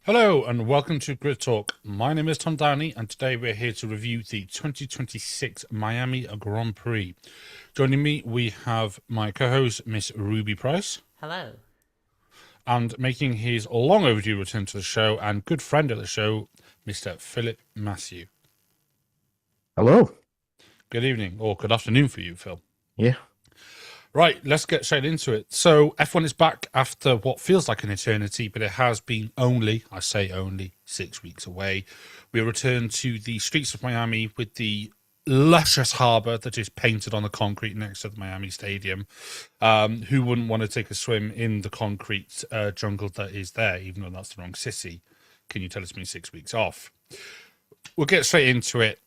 Hello and welcome to Grid Talk. My name is Tom Downey, and today we're here to review the 2026 Miami Grand Prix. Joining me, we have my co-host, Miss Ruby Price, Hello. and making his long overdue return to the show and good friend of the show, Mr. Philip Mathew. Hello. Good evening, or good afternoon for you, Phil. Yeah. Right, let's get straight into it. So F1 is back after what feels like an eternity, but it has been only, I say only, 6 weeks away. We return to the streets of Miami with the luscious harbour that is painted on the concrete next to the Miami Stadium. Who wouldn't want to take a swim in the concrete jungle that is there, even though that's the wrong city? Can you tell it's been 6 weeks off? We'll get straight into it.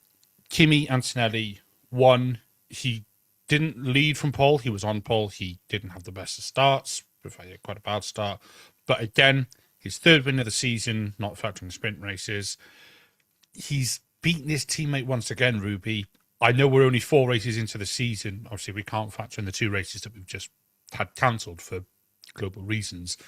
Kimi Antonelli won. He didn't lead from pole. He was on pole. He didn't have the best of starts. Quite a bad start. But again, his third win of the season, not factoring sprint races. He's beaten his teammate once again, Ruby. I know we're only 4 races into the season. Obviously, we can't factor in the 2 races that we've just had cancelled for global reasons.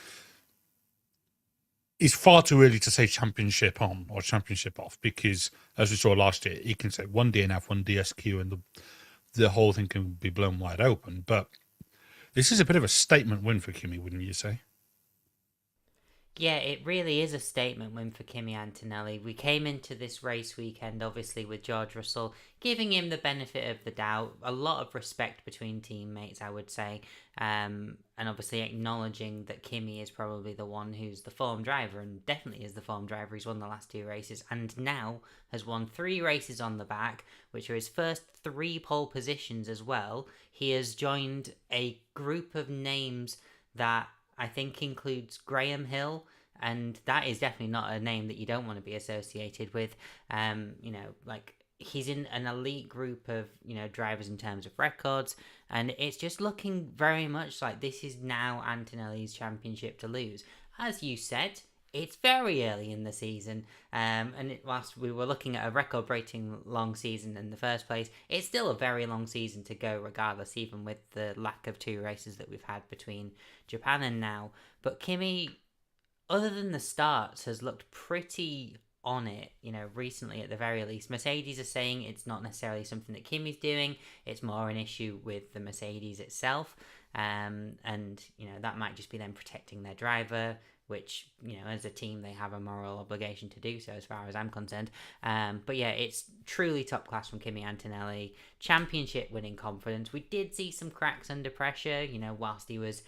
It's far too early to say championship on or championship off because, as we saw last year, he can say one DNF, one DSQ, and the whole thing can be blown wide open. But this is a bit of a statement win for Kimi, wouldn't you say? Yeah, it really is a statement win for Kimi Antonelli. We came into this race weekend, obviously, with George Russell giving him the benefit of the doubt. A lot of respect between teammates, I would say. And obviously acknowledging that Kimi is probably the one who's the form driver, and definitely is the form driver. He's won the last 2 races and now has won 3 races on the back, which are his first 3 pole positions as well. He has joined a group of names that I think includes Graham Hill, and that is definitely not a name that you don't want to be associated with. Like he's in an elite group of drivers in terms of records, and it's just looking very much like this is now Antonelli's championship to lose. As you said, it's very early in the season, whilst we were looking at a record-breaking long season in the first place, it's still a very long season to go regardless, even with the lack of 2 races that we've had between Japan and now. But Kimi, other than the starts, has looked pretty on it, recently at the very least. Mercedes are saying it's not necessarily something that Kimi's doing, it's more an issue with the Mercedes itself. And that might just be them protecting their driver, which, as a team, they have a moral obligation to do so, as far as I'm concerned. But yeah, it's truly top class from Kimi Antonelli. Championship winning confidence. We did see some cracks under pressure, whilst he was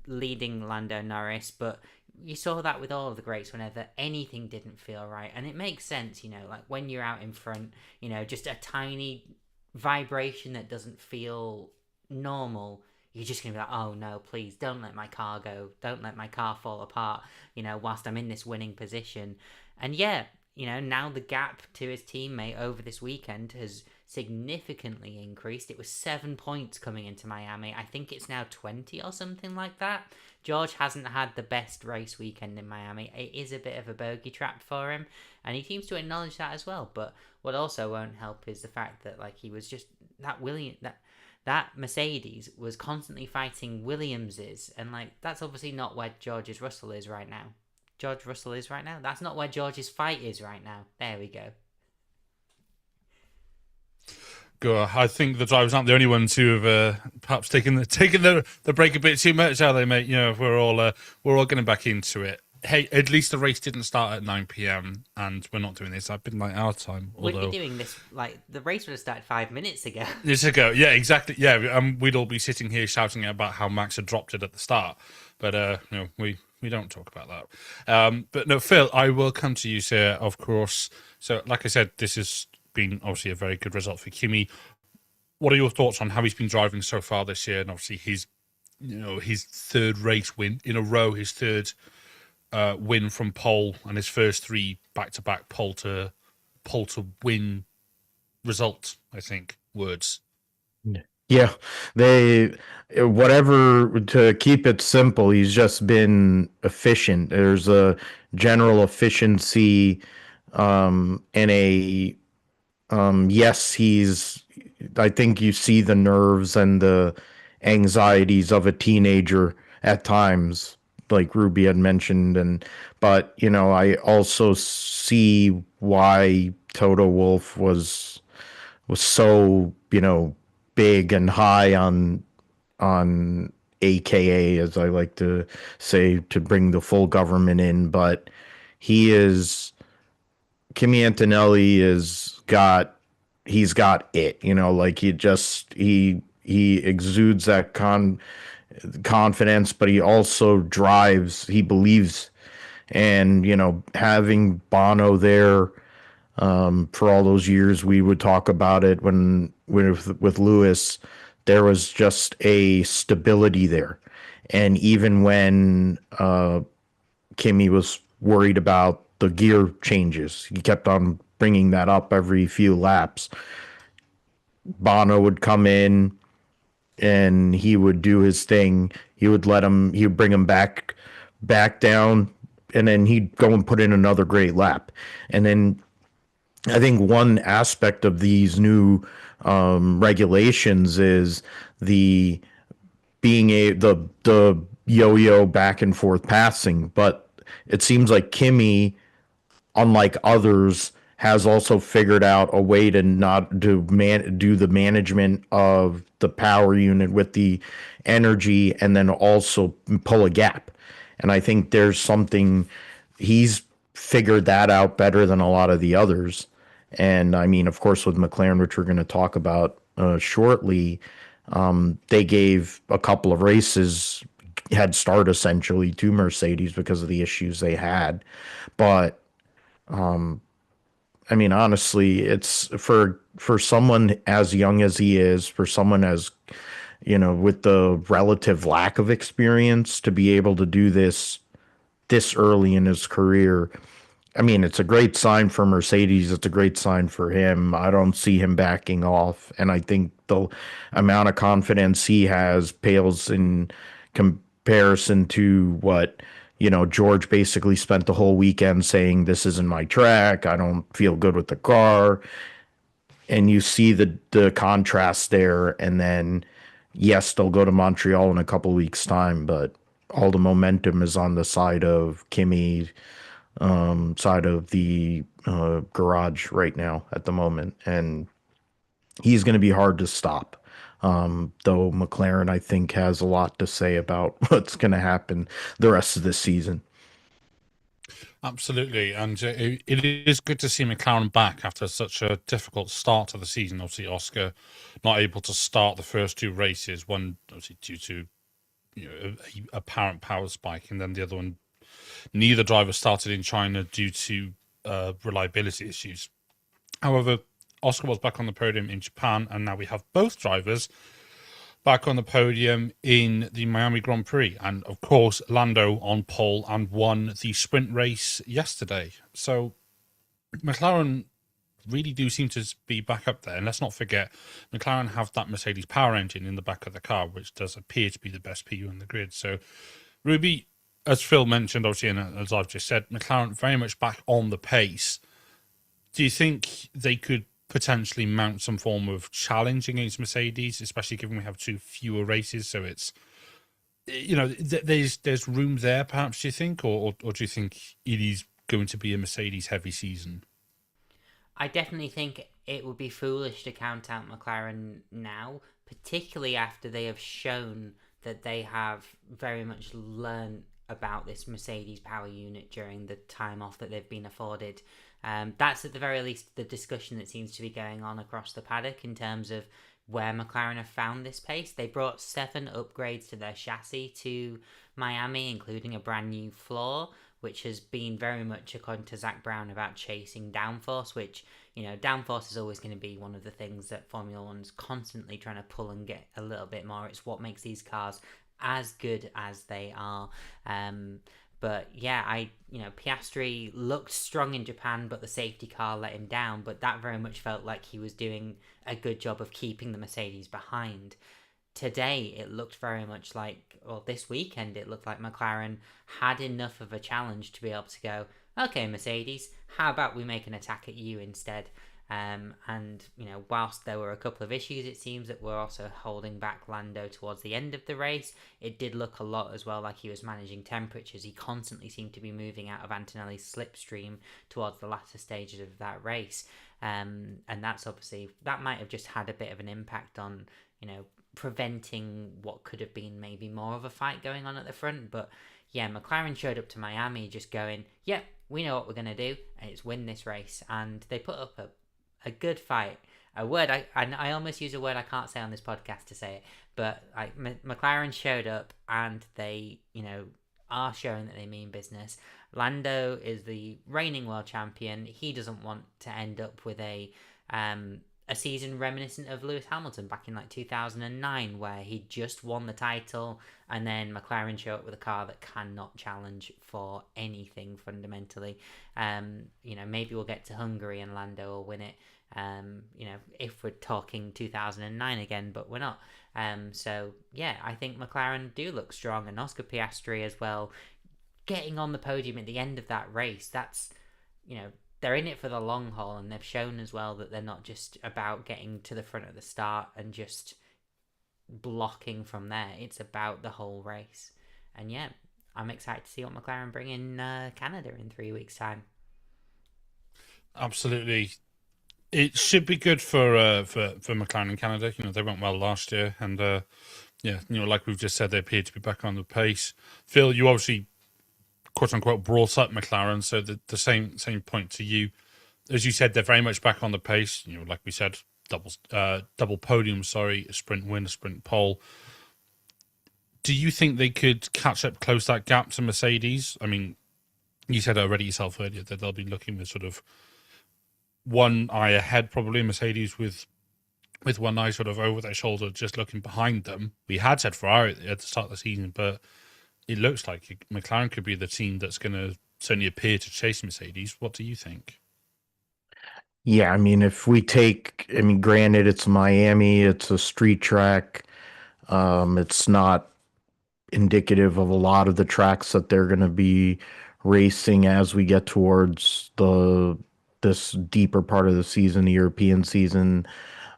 leading Lando Norris, but you saw that with all of the greats whenever anything didn't feel right. And it makes sense, like when you're out in front, just a tiny vibration that doesn't feel normal, you're just going to be like, oh no, please don't let my car go. Don't let my car fall apart, whilst I'm in this winning position. And yeah, now the gap to his teammate over this weekend has significantly increased. It was 7 points coming into Miami. I think it's now 20 or something like that. George hasn't had the best race weekend in Miami. It is a bit of a bogey trap for him, and he seems to acknowledge that as well. But what also won't help is the fact that he was just that Mercedes was constantly fighting Williams's, and that's obviously not where George's Russell is right now. George Russell is right now. That's not where George's fight is right now. There we go. I think the drivers aren't the only ones who have perhaps taken the break a bit too much, are they, mate? We're all getting back into it. Hey, at least the race didn't start at 9 p.m. and we're not doing this at midnight our time. We'd be doing this the race would have started 5 minutes ago. Years ago, yeah, exactly. Yeah, we'd all be sitting here shouting about how Max had dropped it at the start, but we don't talk about that. But no, Phil, I will come to you, sir. Of course. So, like I said, this has been obviously a very good result for Kimi. What are your thoughts on how he's been driving so far this year, and obviously his 3rd race win in a row, his 3rd win from pole, and his first 3 back-to-back pole to win result, I think, words. Yeah, whatever, to keep it simple, he's just been efficient. There's a general efficiency, and yes, I think you see the nerves and the anxieties of a teenager at times, like Ruby had mentioned, but I also see why Toto Wolff was so big and high on AKA, as I like to say, to bring the full government in. But he is Kimi Antonelli he's got it, like he exudes that confidence, but he also drives, he believes. And having Bono there, for all those years we would talk about it when with Lewis, there was just a stability there. And even when Kimmy was worried about the gear changes, he kept on bringing that up every few laps. Bono would come in and he would do his thing. He would bring him back down, and then he'd go and put in another great lap. And then I think one aspect of these new regulations is the the yo-yo back and forth passing. But it seems like Kimmy, unlike others, has also figured out a way to not do the management of the power unit with the energy, and then also pull a gap. And I think there's something, he's figured that out better than a lot of the others. And I mean, of course, with McLaren, which we're going to talk about shortly, they gave a couple of races head start essentially to Mercedes because of the issues they had. But I mean, honestly, it's for someone as young as he is, for someone as with the relative lack of experience, to be able to do this early in his career. I mean, it's a great sign for Mercedes. It's a great sign for him. I don't see him backing off. And I think the amount of confidence he has pales in comparison to what, George basically spent the whole weekend saying, this isn't my track. I don't feel good with the car. And you see the contrast there. And then, yes, they'll go to Montreal in a couple of weeks' time, but all the momentum is on the side of Kimi, side of the garage right now at the moment. And he's going to be hard to stop. Though McLaren, I think, has a lot to say about what's going to happen the rest of this season. Absolutely, and it is good to see McLaren back after such a difficult start to the season. Obviously, Oscar not able to start the first two races, one obviously due to a apparent power spike, and then the other one, neither driver started in China due to reliability issues. However, Oscar was back on the podium in Japan, and now we have both drivers back on the podium in the Miami Grand Prix. And of course, Lando on pole and won the sprint race yesterday. So McLaren really do seem to be back up there. And let's not forget, McLaren have that Mercedes power engine in the back of the car, which does appear to be the best PU in the grid. So, Ruby, as Phil mentioned, obviously, and as I've just said, McLaren very much back on the pace. Do you think they could potentially mount some form of challenge against Mercedes, especially given we have two fewer races? So it's, there's room there, perhaps, do you think? Or do you think it is going to be a Mercedes heavy season? I definitely think it would be foolish to count out McLaren now, particularly after they have shown that they have very much learned about this Mercedes power unit during the time off that they've been afforded. That's at the very least the discussion that seems to be going on across the paddock in terms of where McLaren have found this pace. They brought 7 upgrades to their chassis to Miami, including a brand new floor, which has been very much, according to Zach Brown, about chasing downforce, which, downforce is always going to be one of the things that Formula One's constantly trying to pull and get a little bit more. It's what makes these cars as good as they are. But yeah, Piastri looked strong in Japan, but the safety car let him down. But that very much felt like he was doing a good job of keeping the Mercedes behind. Today, it looked very much like, this weekend, it looked like McLaren had enough of a challenge to be able to go, okay, Mercedes, how about we make an attack at you instead? And whilst there were a couple of issues, it seems that were also holding back Lando towards the end of the race. It did look a lot as well like he was managing temperatures. He constantly seemed to be moving out of Antonelli's slipstream towards the latter stages of that race. And that's obviously, that might have just had a bit of an impact on, preventing what could have been maybe more of a fight going on at the front. But yeah, McLaren showed up to Miami just going, yep, we know what we're going to do, and it's win this race. And they put up a good fight. A word I almost use a word I can't say on this podcast to say it, but McLaren showed up, and they are showing that they mean business. Lando is the reigning world champion. He doesn't want to end up with a season reminiscent of Lewis Hamilton back in 2009, where he just won the title, and then McLaren show up with a car that cannot challenge for anything fundamentally. Maybe we'll get to Hungary and Lando will win it. If we're talking 2009 again, but we're not. So yeah, I think McLaren do look strong, and Oscar Piastri as well, getting on the podium at the end of that race. That's they're in it for the long haul, and they've shown as well that they're not just about getting to the front at the start and just blocking from there. It's about the whole race. And yeah, I'm excited to see what McLaren bring in Canada in 3 weeks' time. Absolutely. It should be good for McLaren in Canada. They went well last year, and like we've just said, they appear to be back on the pace. Phil, you obviously quote unquote brought up McLaren, so the same point to you. As you said, they're very much back on the pace. Like we said, double podium, a sprint win, a sprint pole. Do you think they could catch up, close that gap to Mercedes? I mean, you said already yourself earlier that they'll be looking with sort of one eye ahead, probably Mercedes with one eye sort of over their shoulder, just looking behind them. We had said Ferrari at the start of the season, but it looks like McLaren could be the team that's going to certainly appear to chase Mercedes. What do you think? Yeah, I mean, granted, it's Miami, it's a street track. It's not indicative of a lot of the tracks that they're going to be racing as we get towards this deeper part of the season, the European season.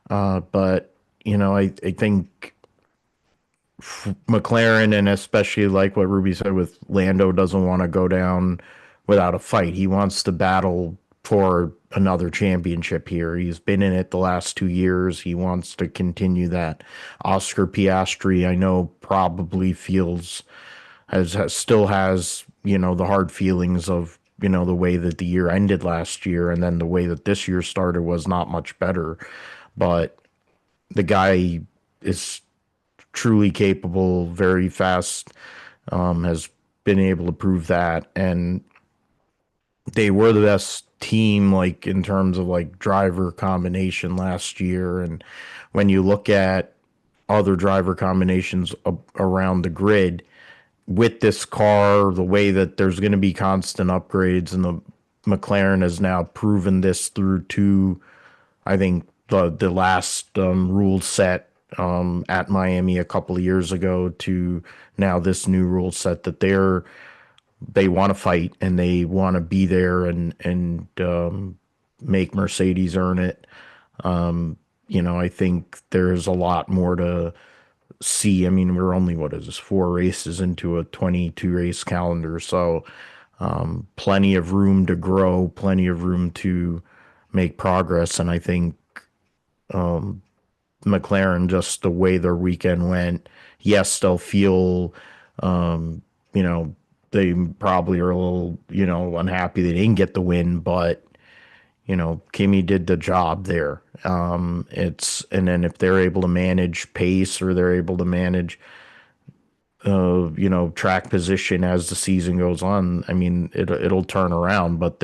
But I think McLaren, and especially like what Ruby said with Lando, doesn't want to go down without a fight. He wants to battle for another championship here. He's been in it the last 2 years. He wants to continue that. Oscar Piastri, I know, probably still has the hard feelings of the way that the year ended last year, and then the way that this year started was not much better. But the guy is truly capable, very fast, has been able to prove that. And they were the best team, like in terms of like driver combination last year. And when you look at other driver combinations around the grid with this car, the way that there's going to be constant upgrades, and the McLaren has now proven this through I think the last rule set at Miami a couple of years ago to now this new rule set, that they want to fight and they want to be there and make Mercedes earn it. I think there's a lot more to see. I mean, we're only, 4 races into a 22 race calendar. So plenty of room to grow, plenty of room to make progress. And I think McLaren, just the way their weekend went, yes, they'll feel, they probably are a little, unhappy they didn't get the win, but, Kimi did the job there. And then if they're able to manage pace, or they're able to manage, track position as the season goes on, I mean, it'll turn around. But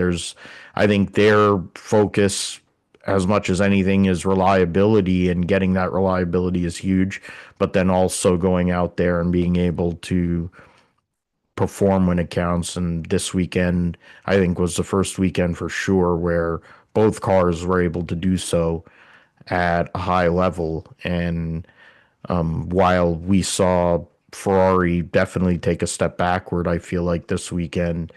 I think their focus, as much as anything, is reliability, and getting that reliability is huge. But then also going out there and being able to perform when it counts. And this weekend, I think, was the first weekend for sure where both cars were able to do so at a high level. And while we saw Ferrari definitely take a step backward, I feel like this weekend,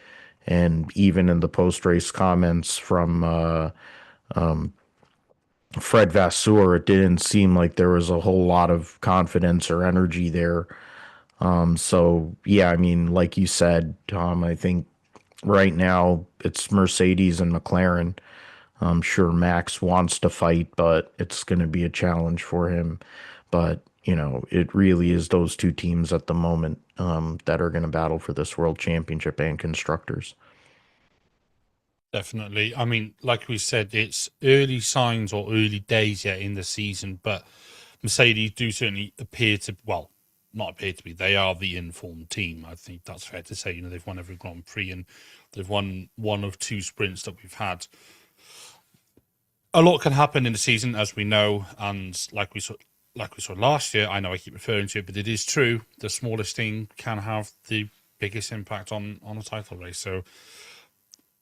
and even in the post-race comments from Fred Vasseur, it didn't seem like there was a whole lot of confidence or energy there. So yeah, I mean, like you said, Tom, I think right now it's Mercedes and McLaren. I'm sure Max wants to fight, but it's going to be a challenge for him. But, it really is those two teams at the moment that are going to battle for this world championship and constructors. Definitely. I mean, like we said, it's early signs or early days yet in the season, but Mercedes do certainly appear to, well, not appear to be, they are the informed team. I think that's fair to say. They've won every Grand Prix and they've won one of two sprints that we've had. A lot can happen in the season, as we know, and like we saw last year. I know I keep referring to it, but it is true. The smallest thing can have the biggest impact on a title race. So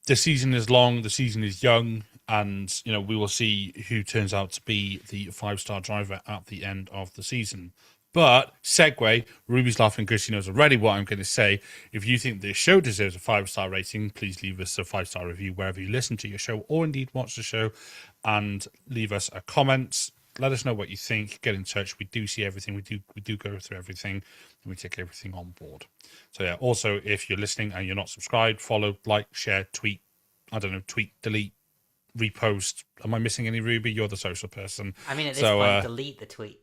the season is long, the season is young, and we will see who turns out to be the 5-star driver at the end of the season. But segue, Ruby's laughing because she knows already what I'm going to say. If you think this show deserves a 5-star rating, please leave us a 5-star review wherever you listen to your show or indeed watch the show, and leave us a comment. Let us know what you think. Get in touch. We do see everything. We do go through everything, and we take everything on board. So yeah. Also, if you're listening and you're not subscribed, follow, like, share, tweet. I don't know, tweet, delete, repost. Am I missing any, Ruby? You're the social person. I mean, at this point, delete the tweet.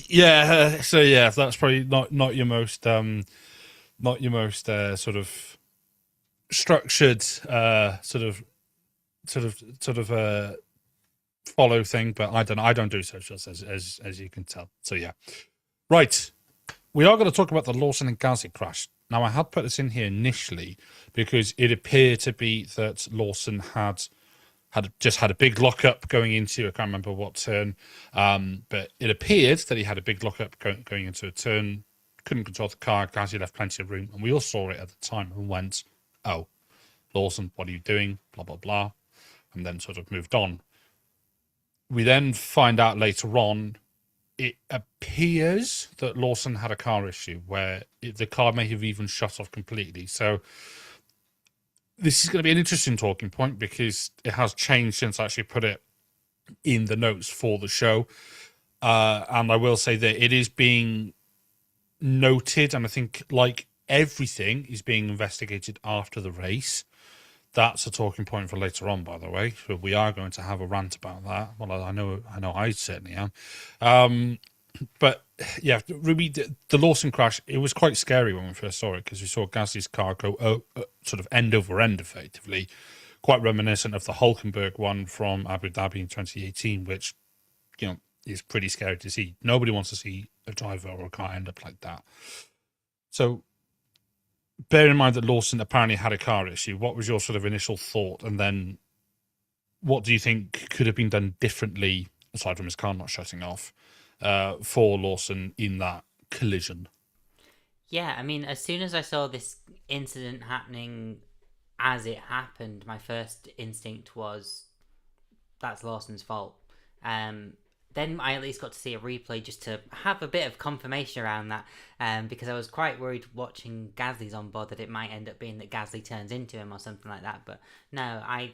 Yeah. So yeah, that's probably not your most sort of structured sort of follow thing, but I don't do socials as you can tell. So yeah, right. We are going to talk about the Lawson and Gasly crash. Now, I had put this in here initially because it appeared to be that Lawson had just had a big lockup going into, I can't remember what turn, but it appeared that he had a big lockup going into a turn, couldn't control the car. Gasly left plenty of room, and we all saw it at the time and went, "Oh, Lawson, what are you doing?" Blah blah blah, and then sort of moved on. We then find out later on, it appears that Lawson had a car issue where the car may have even shut off completely. So this is going to be an interesting talking point because it has changed since I actually put it in the notes for the show. And I will say that it is being noted, and I think, like everything, is being investigated after the race. That's a talking point for later on, by the way. So we are going to have a rant about that. Well, I know I certainly am. But yeah, Ruby, the Lawson crash, it was quite scary when we first saw it because we saw Gasly's car go sort of end over end, effectively, quite reminiscent of the Hulkenberg one from Abu Dhabi in 2018, which, is pretty scary to see. Nobody wants to see a driver or a car end up like that. So bear in mind that Lawson apparently had a car issue. What was your sort of initial thought? And then what do you think could have been done differently, aside from his car not shutting off, for Lawson in that collision? Yeah, I mean, as soon as I saw this incident happening as it happened, my first instinct was that's Lawson's fault. Then I at least got to see a replay just to have a bit of confirmation around that, because I was quite worried watching Gasly's on board that it might end up being that Gasly turns into him or something like that. But no, I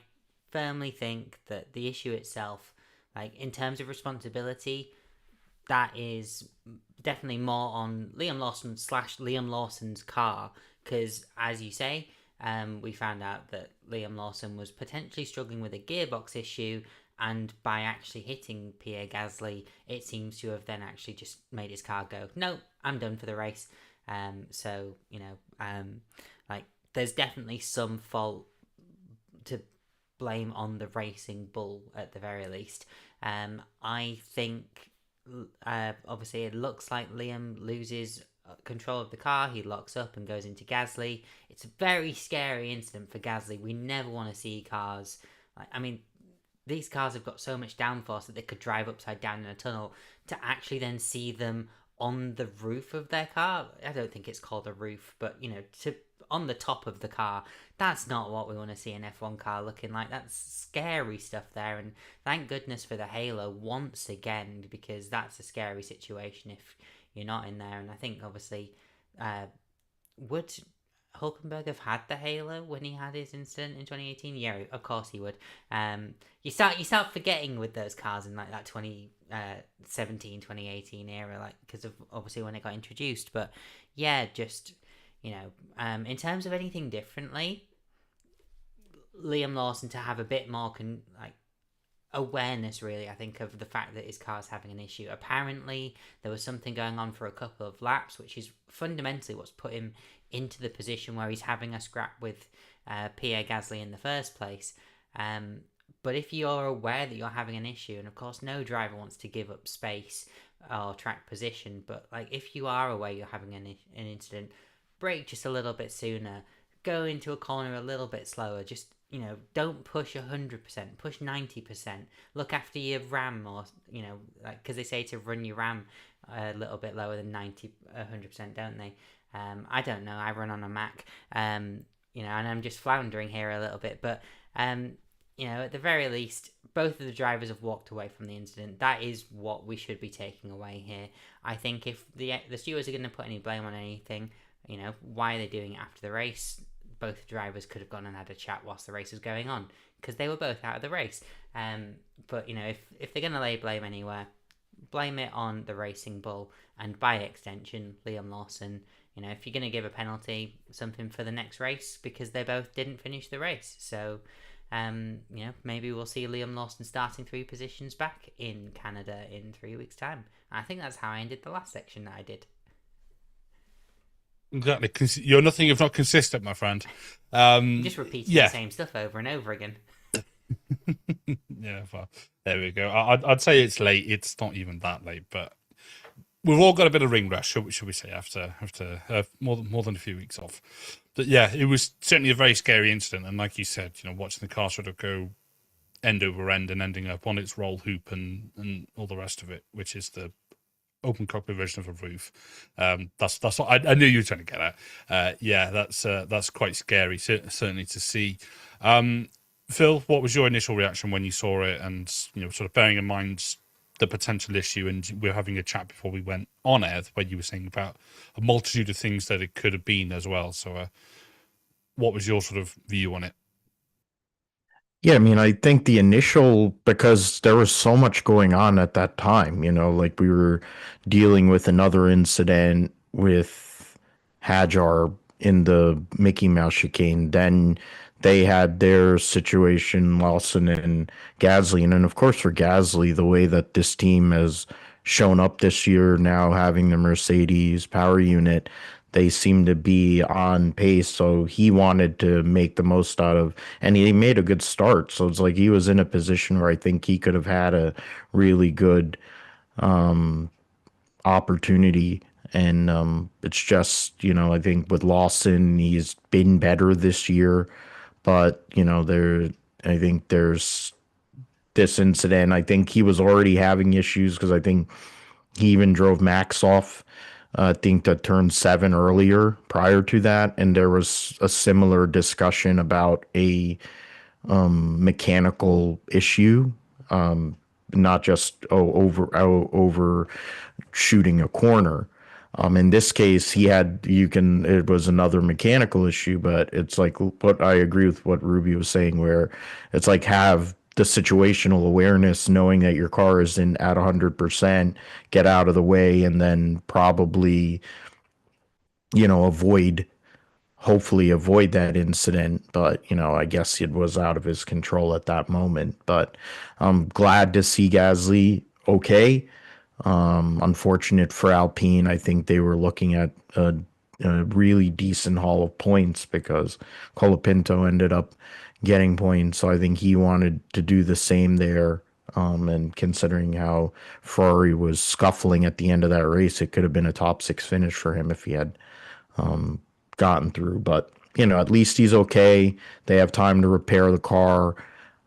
firmly think that the issue itself, like in terms of responsibility, that is definitely more on Liam Lawson's car, because as you say, we found out that Liam Lawson was potentially struggling with a gearbox issue, and by actually hitting Pierre Gasly, it seems to have then actually just made his car go, no, I'm done for the race. So like there's definitely some fault to blame on the racing bull at the very least. I think obviously it looks like Liam loses control of the car. He locks up and goes into Gasly. It's a very scary incident for Gasly. We never want to see cars these cars have got so much downforce that they could drive upside down in a tunnel. To actually then see them on the roof of their car, I don't think it's called a roof, but on the top of the car, that's not what we want to see an F1 car looking like. That's scary stuff there, and thank goodness for the halo once again, because that's a scary situation if you're not in there. And I think obviously would Hulkenberg have had the halo when he had his incident in 2018? Yeah, of course he would. You start forgetting with those cars in like that 2017, 2018 era, like because of obviously when it got introduced. But yeah, just in terms of anything differently, Liam Lawson to have a bit more awareness, really, I think, of the fact that his car's having an issue. Apparently there was something going on for a couple of laps, which is fundamentally what's put him into the position where he's having a scrap with Pierre Gasly in the first place. But if you're aware that you're having an issue, and of course no driver wants to give up space or track position, but like if you are aware you're having an incident, brake just a little bit sooner, go into a corner a little bit slower, just don't push 100%, push 90%. Look after your ram, or like, because they say to run your ram a little bit lower than 100%, don't they? I don't know. I run on a Mac, and I'm just floundering here a little bit, but at the very least, both of the drivers have walked away from the incident. That is what we should be taking away here. I think if the stewards are going to put any blame on anything, why are they doing it after the race? Both drivers could have gone and had a chat whilst the race was going on, because they were both out of the race. But if they're going to lay blame anywhere, blame it on the racing bull, and by extension Liam Lawson. If you're going to give a penalty, something for the next race, because they both didn't finish the race. So maybe we'll see Liam Lawson starting 3 positions back in Canada in 3 weeks' time. I think that's how I ended the last section that I did. Exactly. You're nothing if not consistent, my friend. Just repeating the same stuff over and over again. Yeah, well, there we go. I'd say it's late. It's not even that late, but we've all got a bit of ring rush, should we say, after more than a few weeks off. But yeah, it was certainly a very scary incident, and like you said, watching the car sort of go end over end and ending up on its roll hoop and all the rest of it, which is the open cockpit version of a roof. That's what I knew you were trying to get at. Yeah, that's quite scary, certainly to see. Phil, what was your initial reaction when you saw it, and sort of bearing in mind the potential issue? And we were having a chat before we went on air where you were saying about a multitude of things that it could have been as well. So, what was your sort of view on it? Yeah, I mean, I think the initial, because there was so much going on at that time, like we were dealing with another incident with Hajar in the Mickey Mouse chicane. Then they had their situation, Lawson and Gasly. And then, of course, for Gasly, the way that this team has shown up this year, now having the Mercedes power unit, they seem to be on pace. So he wanted to make the most out of, and he made a good start. So it's like he was in a position where I think he could have had a really good opportunity. And it's just, I think with Lawson, he's been better this year. But, I think there's this incident. I think he was already having issues because I think he even drove Max off, I think, to turn 7 earlier prior to that. And there was a similar discussion about a mechanical issue, not just over shooting a corner. In this case, it was another mechanical issue, but it's like what I agree with what Ruby was saying, where it's like have the situational awareness, knowing that your car isn't at 100%, get out of the way, and then probably, hopefully avoid that incident. But, I guess it was out of his control at that moment. But I'm glad to see Gasly okay. Unfortunate for Alpine. I think they were looking at a really decent haul of points because Colapinto ended up getting points. So I think he wanted to do the same there. And considering how Ferrari was scuffling at the end of that race, it could have been a top 6 finish for him if he had gotten through. But, at least he's okay. They have time to repair the car.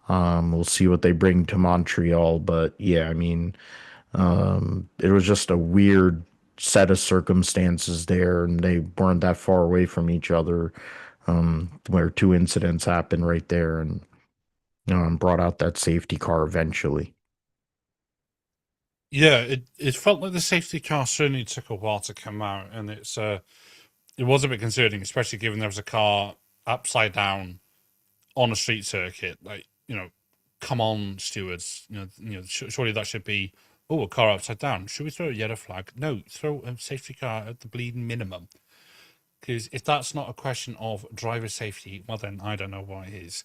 We'll see what they bring to Montreal. But yeah, I mean, it was just a weird set of circumstances there, and they weren't that far away from each other, where 2 incidents happened right there, and brought out that safety car eventually. Yeah, it felt like the safety car certainly took a while to come out, and it's it was a bit concerning, especially given there was a car upside down on a street circuit. Like, come on, stewards. Surely that should be, oh, a car upside down. Should we throw a yellow flag? No, throw a safety car at the bleeding minimum. Because if that's not a question of driver safety, well, then I don't know what it is.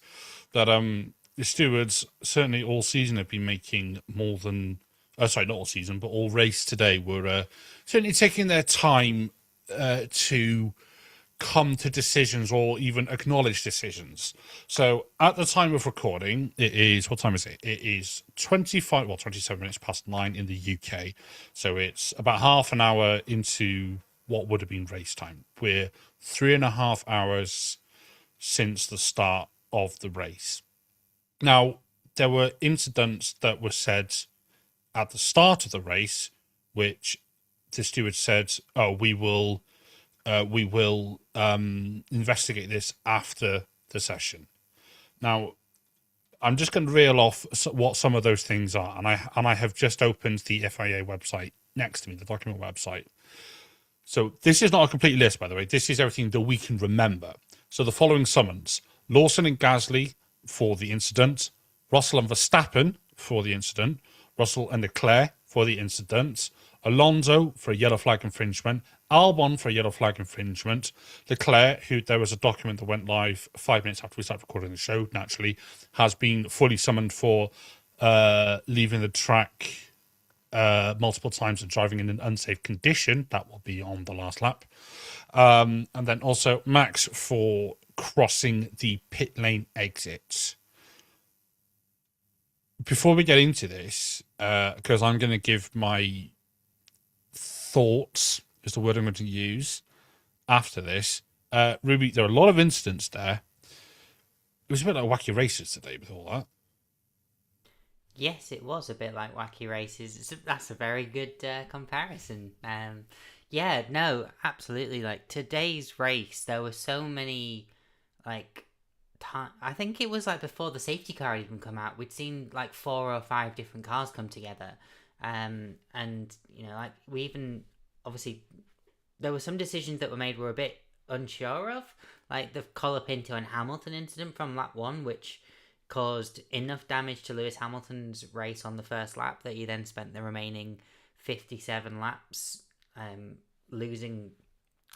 But the stewards certainly all season have been making more than, sorry, not all season, but all race today were certainly taking their time to come to decisions or even acknowledge decisions. So at the time of recording, it is, what time is it? It is 27 minutes past 9 in the UK. So it's about half an hour into what would have been race time. We're 3.5 hours since the start of the race. Now, there were incidents that were said at the start of the race, which the steward said, "Oh, we will investigate this after the session." Now, I'm just going to reel off what some of those things are, and I have just opened the FIA website next to me, the document website. So this is not a complete list, by the way. This is everything that we can remember. So the following summons: Lawson and Gasly for the incident, Russell and Verstappen for the incident, Russell and Leclerc for the incident, Alonso for a yellow flag infringement, Albon for a yellow flag infringement, Leclerc, who there was a document that went live 5 minutes after we started recording the show, naturally, has been fully summoned for leaving the track multiple times and driving in an unsafe condition. That will be on the last lap. And then also Max for crossing the pit lane exit. Before we get into this, because I'm going to give my thoughts, is the word I'm going to use, after this. Ruby, there are a lot of incidents there. It was a bit like wacky races today with all that. Yes, it was a bit like wacky races. That's a very good comparison. Yeah, no, absolutely. Like today's race, there were so many, like, I think it was like before the safety car had even come out, we'd seen like 4 or 5 different cars come together. And, like we even, obviously, there were some decisions that were made we were a bit unsure of, like the Colapinto and Hamilton incident from lap 1, which caused enough damage to Lewis Hamilton's race on the first lap that he then spent the remaining 57 laps losing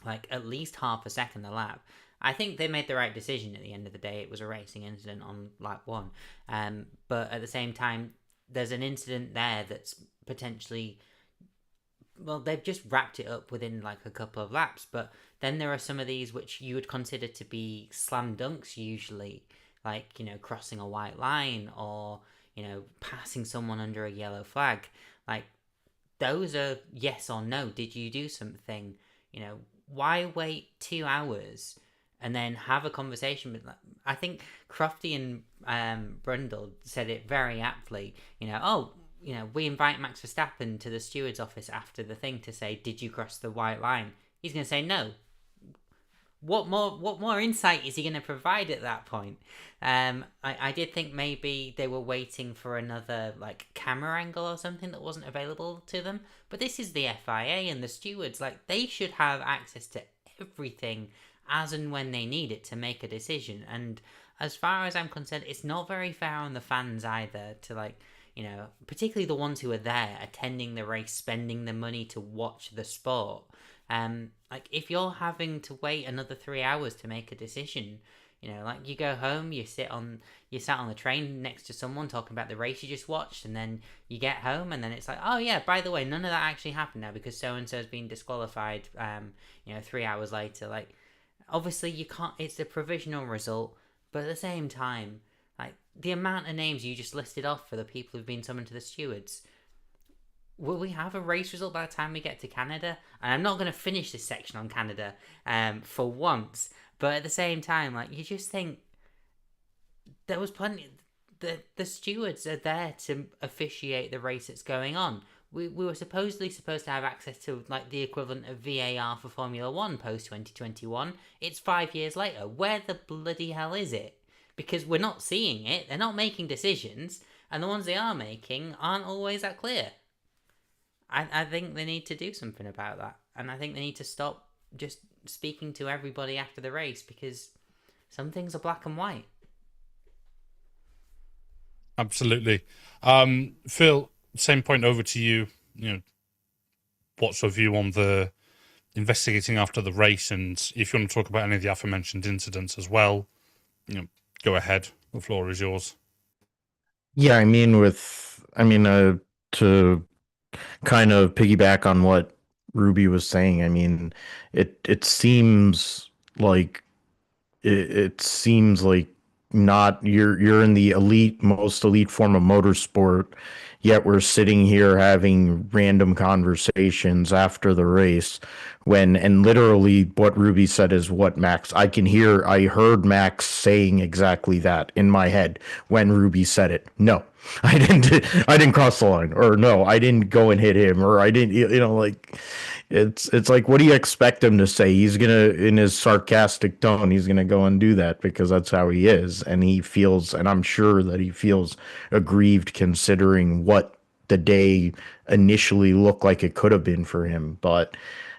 like at least half a second a lap. I think they made the right decision at the end of the day. It was a racing incident on lap 1. But at the same time, there's an incident there that's potentially, well, they've just wrapped it up within like a couple of laps. But then there are some of these which you would consider to be slam dunks usually, like, crossing a white line or, passing someone under a yellow flag. Like, those are yes or no. Did you do something? Why wait 2 hours and then have a conversation with, I think Crofty and Brundle said it very aptly, we invite Max Verstappen to the steward's office after the thing to say, did you cross the white line? He's going to say no. What more insight is he going to provide at that point? I did think maybe they were waiting for another like camera angle or something that wasn't available to them. But this is the FIA and the stewards. Like, they should have access to everything as and when they need it to make a decision. And as far as I'm concerned, it's not very fair on the fans either to particularly the ones who are there attending the race, spending the money to watch the sport. If you're having to wait another 3 hours to make a decision, you go home, you sat on the train next to someone talking about the race you just watched, and then you get home, and then it's like, oh yeah, by the way, none of that actually happened now because so and so's been disqualified. 3 hours later, like, obviously you can't. It's a provisional result, but at the same time, like, the amount of names you just listed off for the people who've been summoned to the stewards. Will we have a race result by the time we get to Canada? And I'm not going to finish this section on Canada for once. But at the same time, like, you just think there was plenty. The stewards are there to officiate the race that's going on. We were supposed to have access to like the equivalent of VAR for Formula 1 post 2021. It's 5 years later. Where the bloody hell is it? Because we're not seeing it. They're not making decisions. And the ones they are making aren't always that clear. I think they need to do something about that. And I think they need to stop just speaking to everybody after the race, because some things are black and white. Absolutely. Phil, same point over to you. You know, what's your view on the investigating after the race, and if you want to talk about any of the aforementioned incidents as well, go ahead. The floor is yours. Yeah, to kind of piggyback on what Ruby was saying, I mean, it seems like it seems like not you're in the most elite form of motorsport, yet we're sitting here having random conversations after the race and literally what Ruby said is what I heard Max saying exactly that in my head when Ruby said it. No, I didn't cross the line, or no, I didn't go and hit him, or I didn't, like it's like, what do you expect him to say? He's gonna, in his sarcastic tone, he's gonna go and do that because that's how he is, and I'm sure that he feels aggrieved considering what the day initially looked like it could have been for him. But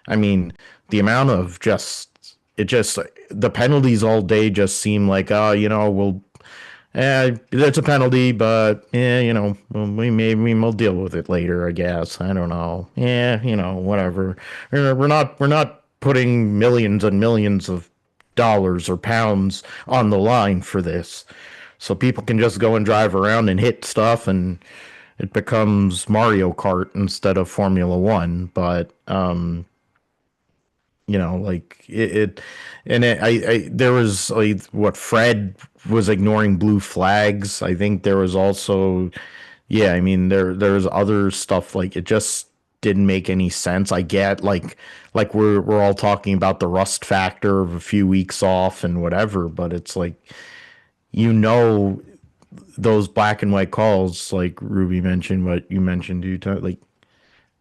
I mean, the amount of the penalties all day just seem like, it's a penalty, but yeah, we'll deal with it later, I guess. I don't know. Yeah, whatever. We're not putting millions and millions of dollars or pounds on the line for this. So people can just go and drive around and hit stuff, and it becomes Mario Kart instead of Formula One. But like there was like what Fred was ignoring blue flags. I think there was also, yeah, I mean, there's other stuff, like it just didn't make any sense. I get like we're all talking about the rust factor of a few weeks off and whatever, but it's like, those black and white calls, like Ruby mentioned, what you mentioned, dude, like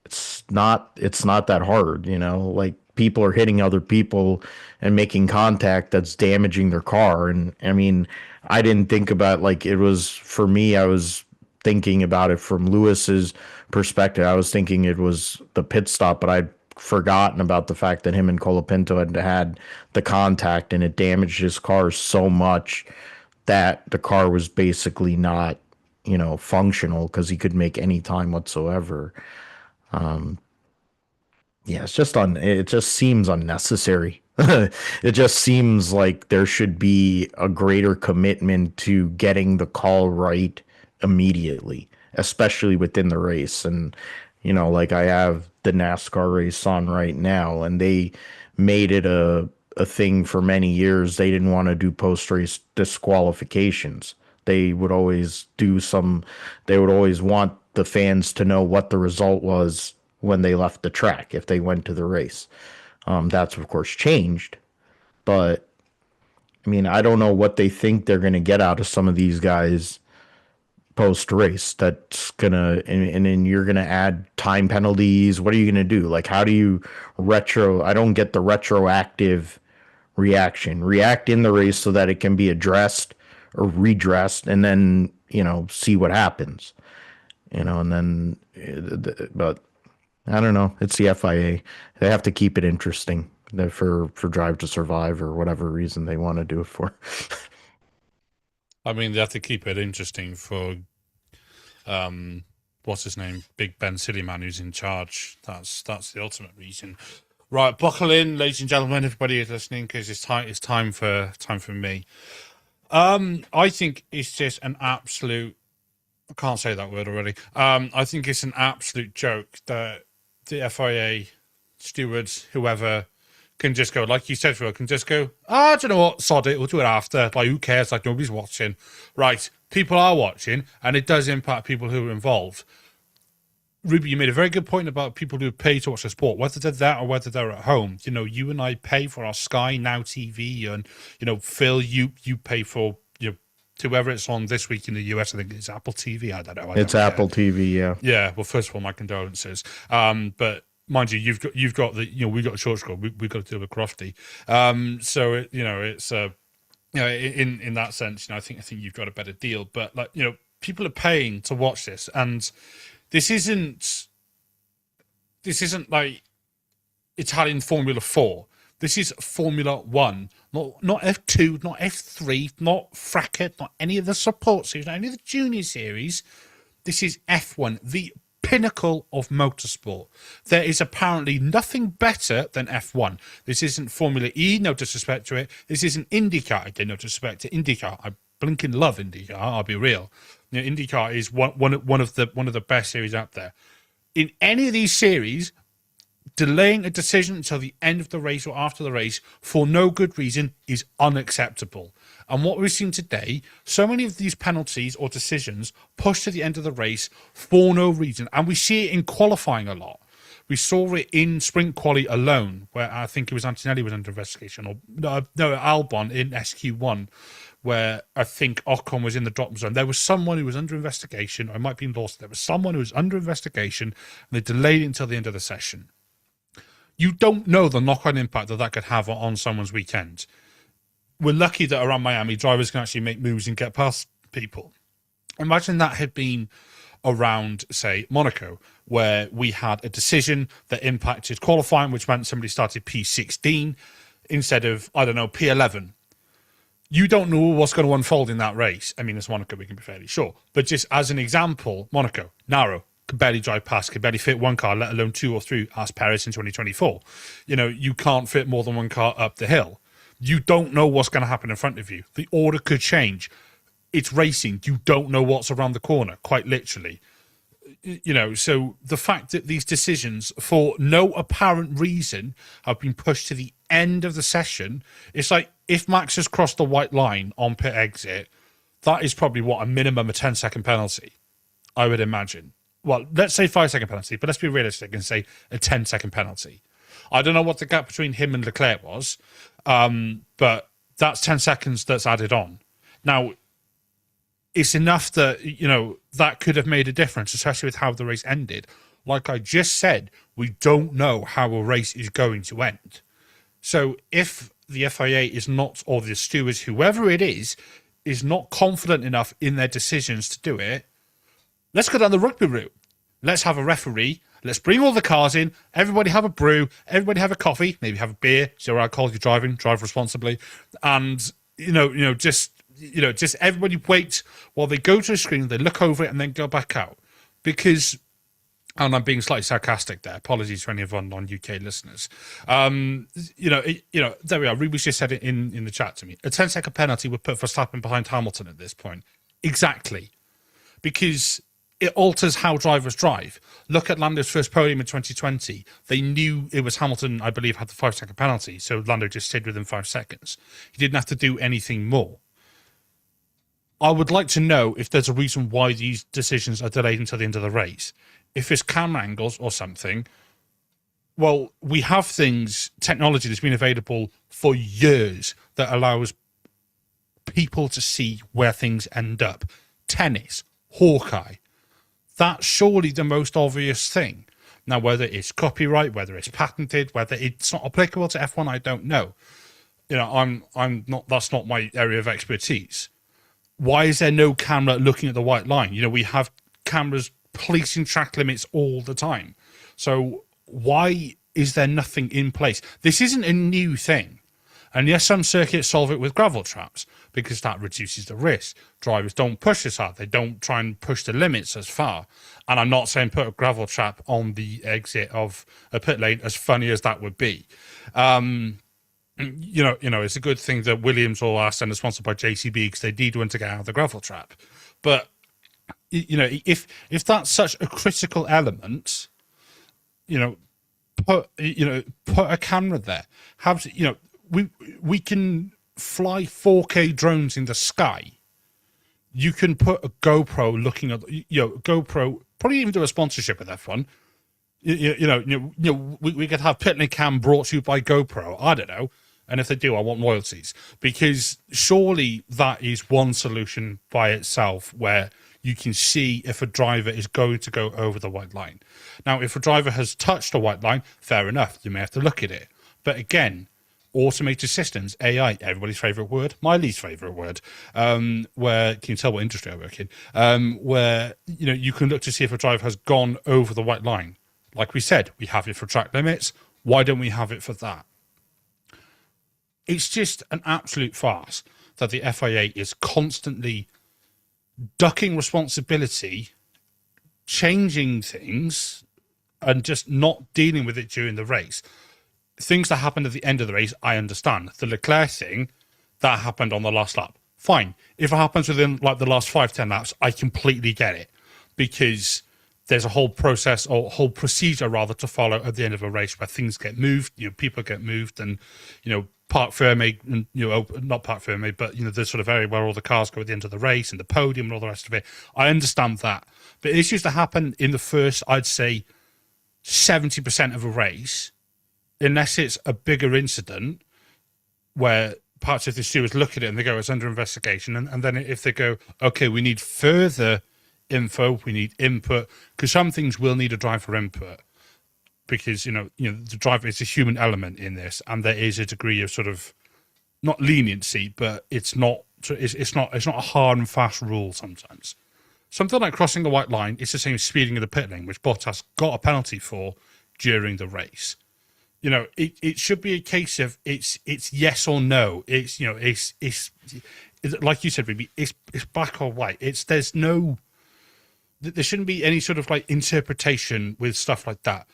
it's not that hard, like people are hitting other people and making contact that's damaging their car. And I mean, I didn't think about, like, it was, for me, I was thinking about it from Lewis's perspective. I was thinking it was the pit stop, but I'd forgotten about the fact that him and Colapinto had the contact, and it damaged his car so much that the car was basically not, functional, because he could make any time whatsoever. Yeah, it just seems unnecessary. It just seems like there should be a greater commitment to getting the call right immediately, especially within the race. And, like, I have the NASCAR race on right now, and they made it a thing for many years. They didn't want to do post-race disqualifications. They would always want the fans to know what the result was when they left the track if they went to the race. That's of course changed, but I mean, I don't know what they think they're going to get out of some of these guys post race. That's gonna, and then you're gonna add time penalties. What are you gonna do? Like, how do you I don't get the retroactive reaction. React in the race so that it can be addressed or redressed, and then see what happens. And then, but I don't know. It's the FIA. They have to keep it interesting for Drive to Survive, or whatever reason they want to do it for. I mean, they have to keep it interesting for, what's his name? Big Ben Cityman, who's in charge. That's the ultimate reason. Right, buckle in, ladies and gentlemen, everybody is listening, because it's time for me. I think it's just an absolute, I can't say that word already. I think it's an absolute joke that the FIA stewards, whoever, can just go, like you said, Phil, can just go, do you know what, sod it, we'll do it after. Like, who cares? Like, nobody's watching. Right, people are watching, and it does impact people who are involved. Ruby, you made a very good point about people who pay to watch the sport, whether they're that or whether they're at home. You and I pay for our Sky Now TV, and, Phil, you pay for, whoever it's on this week in the US. I think it's Apple TV. I don't know. It's Apple TV, yeah. Yeah. Well, first of all, my condolences. But mind you, you've got the, we've got a short score. We've got to deal with Crofty. So it's in that sense, I think you've got a better deal. But, like, people are paying to watch this, and this isn't like Italian Formula 4, This is Formula One, not F2, not F3, not Fracket, not any of the support series, not any of the junior series. This is F1, the pinnacle of motorsport. There is apparently nothing better than F1. This isn't Formula E, no disrespect to it. This isn't IndyCar, again, no disrespect to IndyCar. I blinking love IndyCar, I'll be real. You know, IndyCar is one of the best series out there. In any of these series, delaying a decision until the end of the race or after the race for no good reason is unacceptable. And what we've seen today, so many of these penalties or decisions pushed to the end of the race for no reason. And we see it in qualifying a lot. We saw it in sprint quali alone, where I think it was Antonelli was under investigation, or no, Albon in SQ1, where I think Ocon was in the drop zone. There was someone who was under investigation, or it might be lost. There was someone who was under investigation, and they delayed it until the end of the session. You don't know the knock-on impact that could have on someone's weekend. We're lucky that around Miami, drivers can actually make moves and get past people. Imagine that had been around, say, Monaco, where we had a decision that impacted qualifying, which meant somebody started P16 instead of, I don't know, P11. You don't know what's going to unfold in that race. I mean, it's Monaco, we can be fairly sure. But just as an example, Monaco, narrow, could barely drive past, could barely fit one car, let alone two or three, as Paris in 2024. You know, you can't fit more than one car up the hill. You don't know what's going to happen in front of you. The order could change. It's racing. You don't know what's around the corner, quite literally. You know, so the fact that these decisions, for no apparent reason, have been pushed to the end of the session, it's like if Max has crossed the white line on pit exit, that is probably, what, a minimum of 10-second penalty, I would imagine. Well, let's say 5-second penalty, but let's be realistic and say a 10-second penalty. I don't know what the gap between him and Leclerc was, but that's 10 seconds that's added on. Now, it's enough that, you know, that could have made a difference, especially with how the race ended. Like I just said, we don't know how a race is going to end. So if the FIA is not, or the stewards, whoever it is not confident enough in their decisions to do it, let's go down the rugby route. Let's have a referee. Let's bring all the cars in. Everybody have a brew. Everybody have a coffee. Maybe have a beer. Zero alcohol. You're driving. Drive responsibly. And just everybody wait while they go to the screen. They look over it and then go back out. Because, and I'm being slightly sarcastic there. Apologies for any of our non-UK listeners. There we are. Rubis just said it in the chat to me. A 10-second penalty would put Verstappen behind Hamilton at this point. Exactly. Because it alters how drivers drive. Look at Lando's first podium in 2020. They knew it was Hamilton, I believe, had the 5-second penalty, so Lando just stayed within 5 seconds. He didn't have to do anything more. I would like to know if there's a reason why these decisions are delayed until the end of the race. If it's camera angles or something, well, we have technology that's been available for years that allows people to see where things end up. Tennis, Hawkeye. That's surely the most obvious thing. Now, whether it's copyright, whether it's patented, whether it's not applicable to F1, I don't know. You know, I'm not. That's not my area of expertise. Why is there no camera looking at the white line? You know, we have cameras policing track limits all the time. So why is there nothing in place? This isn't a new thing. And yes, some circuits solve it with gravel traps because that reduces the risk. Drivers don't push as hard. They don't try and push the limits as far. And I'm not saying put a gravel trap on the exit of a pit lane, as funny as that would be. It's a good thing that Williams or Aston are sponsored by JCB because they need one to get out of the gravel trap. But, you know, if that's such a critical element, put a camera there. We can fly 4K drones in the sky. You can put a GoPro looking at, GoPro, probably even do a sponsorship with F1. We could have Pit Lane Cam brought to you by GoPro. I don't know. And if they do, I want royalties. Because surely that is one solution by itself where you can see if a driver is going to go over the white line. Now, if a driver has touched a white line, fair enough. You may have to look at it. But again, automated systems, AI, everybody's favourite word, my least favourite word, where, can you tell what industry I work in, where, you can look to see if a driver has gone over the white line. Like we said, we have it for track limits. Why don't we have it for that? it's just an absolute farce that the FIA is constantly ducking responsibility, changing things, and just not dealing with it during the race. Things that happened at the end of the race, I understand. The Leclerc thing, that happened on the last lap. Fine. If it happens within like the last 5-10 laps, I completely get it, because there's a whole process, or whole procedure rather, to follow at the end of a race where things get moved, people get moved, and parc fermé, and not parc fermé, but the sort of area where all the cars go at the end of the race and the podium and all the rest of it. I understand that, but issues that happen in the first, I'd say, 70% of a race, unless it's a bigger incident where parts of the stewards look at it and they go, it's under investigation, and then if they go, okay, we need further info, we need input, because some things will need a driver input, because the driver is a human element in this, and there is a degree of sort of not leniency, but it's not a hard and fast rule. Sometimes something like crossing the white line is the same as speeding in the pit lane, which Bottas got a penalty for during the race. It should be a case of it's yes or no. It's like you said, Ruby, it's black or white. There shouldn't be any sort of like interpretation with stuff like that.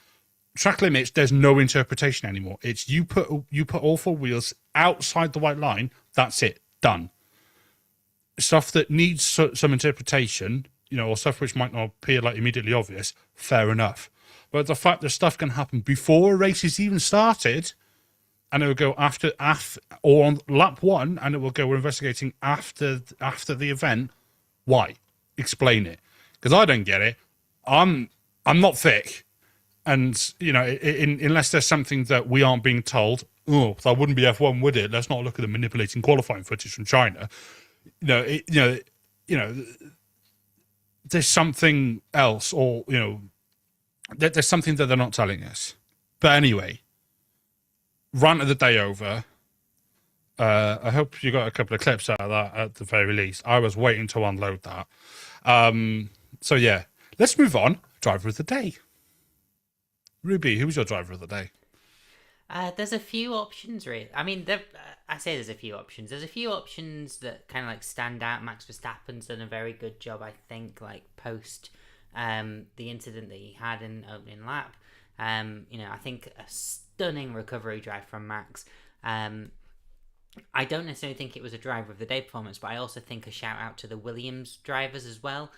Track limits, there's no interpretation anymore. It's you put all four wheels outside the white line. That's it, done. Stuff that needs some interpretation, or stuff which might not appear like immediately obvious, fair enough. But the fact that stuff can happen before a race is even started, and it will go after or on lap one, and it will go, we're investigating after the event. Why? Explain it, because I don't get it. I'm not thick, and unless there's something that we aren't being told. Oh, that wouldn't be F1, would it? Let's not look at the manipulating qualifying footage from China. There's something else, or there's something that they're not telling us. But anyway, rant of the day over. I hope you got a couple of clips out of that at the very least. I was waiting to unload that. So yeah, let's move on. Driver of the day. Ruby, who was your driver of the day? There's a few options, really. I mean, I say there's a few options. There's a few options that kind of like stand out. Max Verstappen's done a very good job, I think, like post the incident that he had in opening lap. I think a stunning recovery drive from Max. I don't necessarily think it was a driver of the day performance, but I also think a shout out to the Williams drivers as well,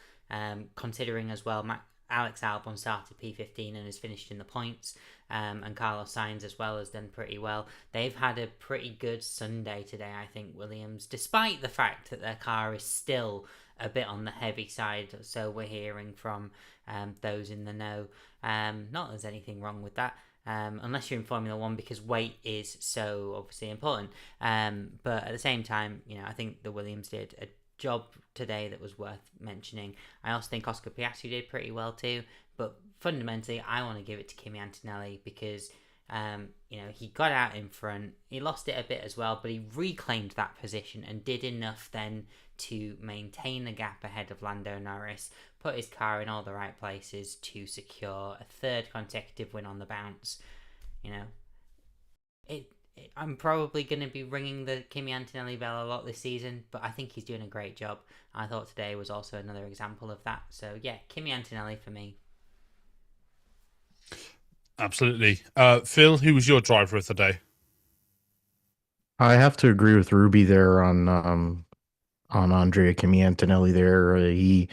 considering as well Alex Albon started P15 and has finished in the points, and Carlos Sainz as well has done pretty well. They've had a pretty good Sunday today, I think, Williams, despite the fact that their car is still a bit on the heavy side, so we're hearing from those in the know. Not that there's anything wrong with that, unless you're in Formula 1, because weight is so obviously important. But at the same time, I think the Williams did a job today that was worth mentioning. I also think Oscar Piastri did pretty well too, but fundamentally I want to give it to Kimi Antonelli, because he got out in front, he lost it a bit as well, but he reclaimed that position and did enough then to maintain the gap ahead of Lando Norris, put his car in all the right places to secure a third consecutive win on the bounce. I'm probably going to be ringing the Kimi Antonelli bell a lot this season, but I think he's doing a great job. I thought today was also another example of that. So yeah, Kimi Antonelli for me. Absolutely. Phil, who was your driver of the day? I have to agree with Ruby there on Andrea Kimi Antonelli there. The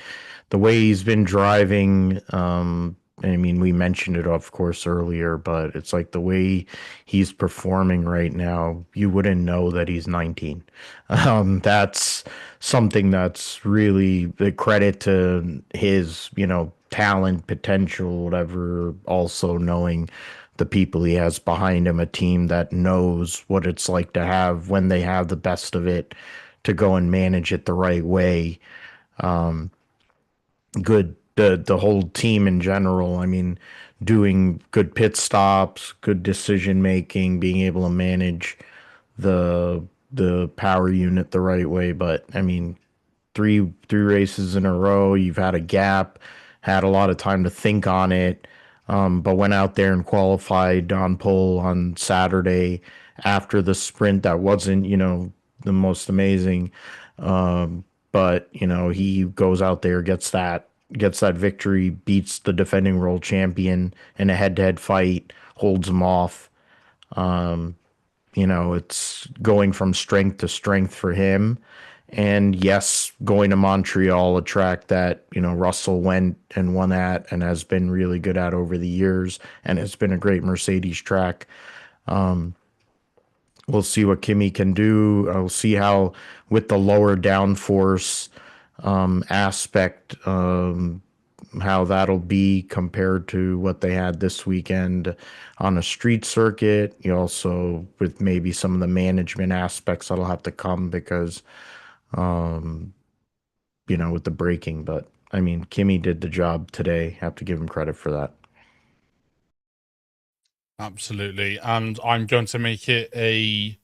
way he's been driving, I mean, we mentioned it, of course, earlier, but it's like the way he's performing right now, you wouldn't know that he's 19. That's something that's really the credit to his, talent, potential, whatever, also knowing the people he has behind him, a team that knows what it's like to have, when they have the best of it, to go and manage it the right way. Good, the whole team in general. I mean, doing good pit stops, good decision making, being able to manage the power unit the right way. But I mean, three races in a row, you've had a gap, had a lot of time to think on it, but went out there and qualified on pole on Saturday after the sprint that wasn't, the most amazing. But, he goes out there, gets that victory, beats the defending world champion in a head-to-head fight, holds him off. It's going from strength to strength for him. And yes, going to Montreal, a track that, Russell went and won at and has been really good at over the years. And it's been a great Mercedes track. We'll see what Kimi can do. We'll see how, with the lower downforce aspect, how that'll be compared to what they had this weekend on a street circuit. You also, with maybe some of the management aspects that'll have to come because, with the braking. But I mean, Kimi did the job today. Have to give him credit for that. Absolutely. And I'm going to make it a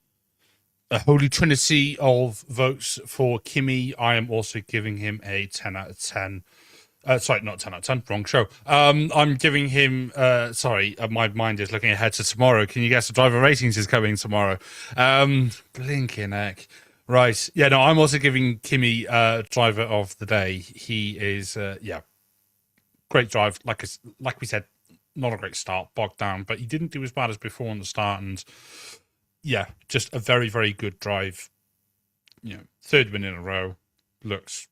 holy trinity of votes for Kimi. I am also giving him a 10 out of 10. Sorry, not 10 out of 10, wrong show. I'm giving him, my mind is looking ahead to tomorrow. Can you guess the driver ratings is coming tomorrow? Blinking heck. Right. Yeah, no, I'm also giving Kimi driver of the day. He is, great drive. Like we said, not a great start, bogged down, but he didn't do as bad as before on the start. And yeah, just a very, very good drive. Third win in a row. Looks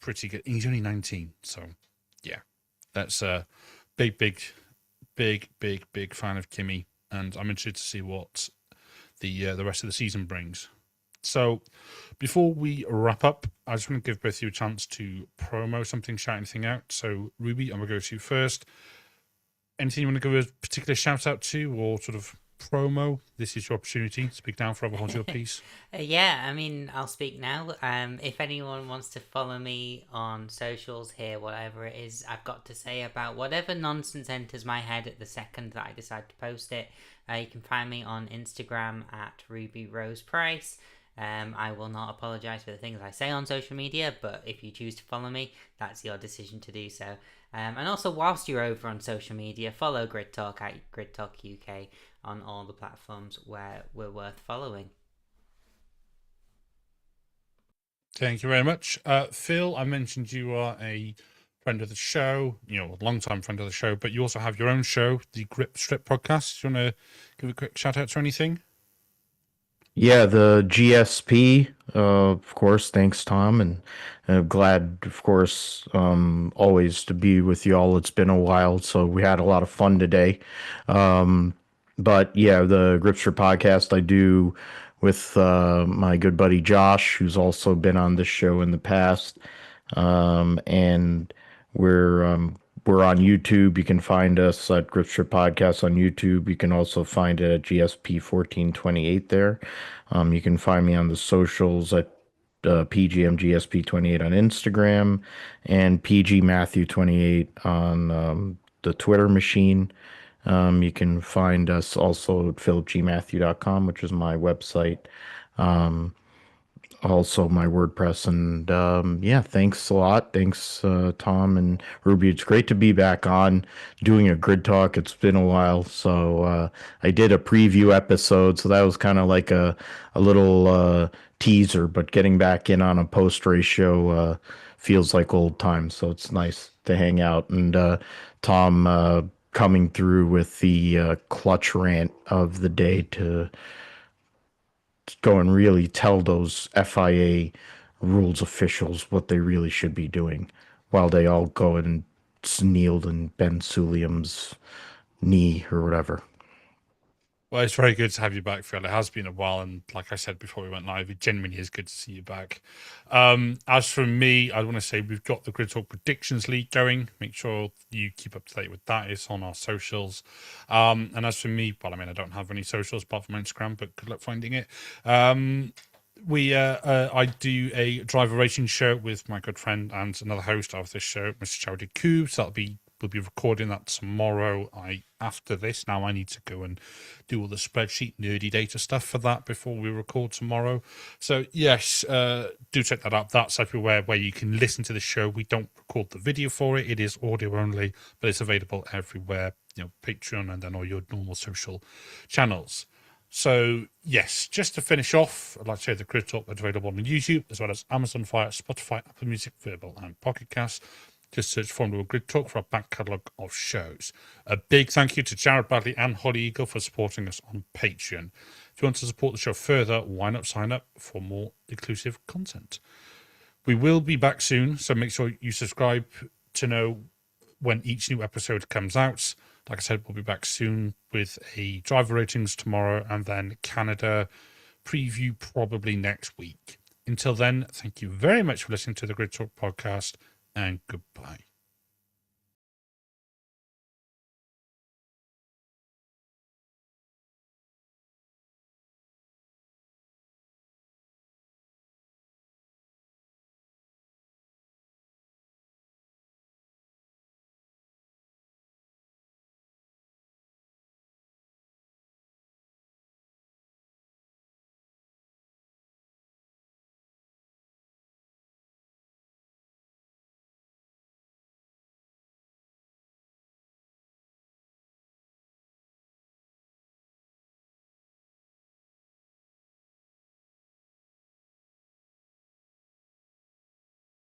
pretty good. He's only 19, so yeah, that's a big fan of Kimi, and I'm interested to see what the rest of the season brings. So before we wrap up, I just want to give both of you a chance to promo something, shout anything out. So Ruby, I'm gonna go to you first. Anything you want to give a particular shout out to, or sort of promo? This is your opportunity. Speak now, forever hold your peace. Yeah, I mean, I'll speak now. If anyone wants to follow me on socials here, whatever it is I've got to say about whatever nonsense enters my head at the second that I decide to post it, you can find me on Instagram at Ruby Rose Price. I will not apologise for the things I say on social media, but if you choose to follow me, that's your decision to do so. And also, whilst you're over on social media, follow Grid Talk at Grid Talk UK on all the platforms where we're worth following. Thank you very much. Phil, I mentioned you are a friend of the show, a long-time friend of the show, but you also have your own show, the Grip Strip podcast. Do you want to give a quick shout out to anything? Yeah, the GSP, of course, thanks, Tom, and glad, of course, always to be with you all. It's been a while, so we had a lot of fun today. But yeah, the Gripster podcast I do with my good buddy Josh, who's also been on this show in the past, and we're on YouTube. You can find us at Gripster Podcast on YouTube. You can also find it at GSP1428 there. You can find me on the socials at PGMGSP28 on Instagram and PG Mathew 28 on the Twitter machine. You can find us also at philipgmatthew.com, which is my website. Also my WordPress, and yeah, thanks a lot. Thanks, Tom and Ruby. It's great to be back on doing a grid talk. It's been a while. So I did a preview episode, so that was kind of like a little teaser, but getting back in on a post race show feels like old times. So it's nice to hang out. And Tom coming through with the clutch rant of the day to go and really tell those FIA rules officials what they really should be doing while they all go and kneeled in Ben Suliam's knee or whatever. Well, it's very good to have you back, Phil. It has been a while, and like I said before we went live, it genuinely is good to see you back. As for me, I want to say we've got the Grid Talk Predictions League going. Make sure you keep up to date with that. It's on our socials. And as for me, well, I mean, I don't have any socials apart from Instagram, but good luck finding it. I do a driver racing show with my good friend and another host of this show, Mr. Chowdy Koo. So we'll be recording that tomorrow. After this, now I need to go and do all the spreadsheet nerdy data stuff for that before we record tomorrow. So yes, do check that out. That's everywhere where you can listen to the show. We don't record the video for it. It is audio only, but it's available everywhere. Patreon and then all your normal social channels. So, yes, just to finish off, I'd like to say the Grid Talk is available on YouTube, as well as Amazon Fire, Spotify, Apple Music, Verbal, and Pocket Cast. Just search Formula Grid Talk for our back catalogue of shows. A big thank you to Jared Bradley and Holly Eagle for supporting us on Patreon. If you want to support the show further, why not sign up for more exclusive content? We will be back soon, so make sure you subscribe to know when each new episode comes out. Like I said, we'll be back soon with a driver ratings tomorrow and then Canada preview probably next week. Until then, thank you very much for listening to the Grid Talk podcast, and goodbye.